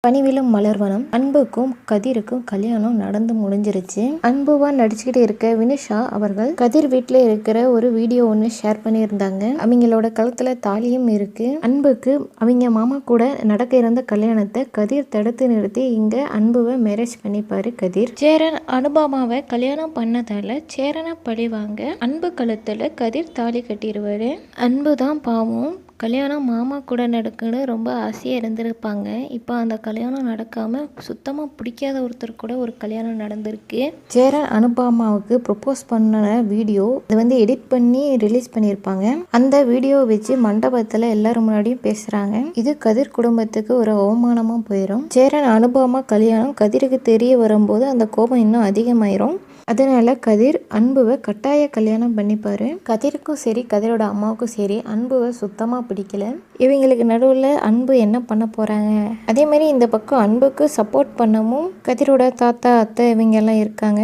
பனிவிலும் மலர்வனம். அன்புக்கும் கதிருக்கும் கல்யாணம் நடந்து முடிஞ்சிருச்சு. அன்புவா நடிச்சுக்கிட்டு இருக்க வினுஷா அவர்கள் கதிர் வீட்டுல இருக்கிற ஒரு வீடியோ ஒன்று ஷேர் பண்ணியிருந்தாங்க. அவங்களோட கழுத்துல தாலியும் இருக்கு. அன்புக்கு அவங்க மாமா கூட நடக்க இருந்த கல்யாணத்தை கதிர் தடுத்து நிறுத்தி இங்க அன்புவை மேரேஜ் பண்ணிப்பாரு கதிர். சேரன் அனுபமாவை கல்யாணம் பண்ணதால சேரனை பழி வாங்க அன்பு கழுத்துல கதிர் தாலி கட்டிடுவாரு. அன்பு தான் பாவம் கல்யாணம் மாமா கூட நடக்குன்னு ரொம்ப ஆசையாக இருந்திருப்பாங்க. இப்போ அந்த கல்யாணம் நடக்காமல் சுத்தமாக பிடிக்காத ஒருத்தர் கூட ஒரு கல்யாணம் நடந்திருக்கு. சேரன் அனுபமாவுக்கு ப்ரொப்போஸ் பண்ண வீடியோ இது எடிட் பண்ணி ரிலீஸ் பண்ணியிருப்பாங்க. அந்த வீடியோவை வச்சு மண்டபத்தில் எல்லாரும் முன்னாடியும் பேசுகிறாங்க. இது கதிர் குடும்பத்துக்கு ஒரு அவமானமாக போயிடும். சேரன் அனுபமா கல்யாணம் கதிருக்கு தெரிய வரும்போது அந்த கோபம் இன்னும் அதிகமாயிரும். அதனால கதிர் அன்புவை கட்டாய கல்யாணம் பண்ணிப்பாரு. கதிருக்கும் சரி கதிரோட அம்மாவுக்கும் சரி அன்புவை சுத்தமாக பிடிக்கல. இவங்களுக்கு நடுவில் அன்பு என்ன பண்ண போகிறாங்க. அதே மாதிரி இந்த பக்கம் அன்புக்கு சப்போர்ட் பண்ணவும் கதிரோட தாத்தா அத்தை இவங்க எல்லாம் இருக்காங்க.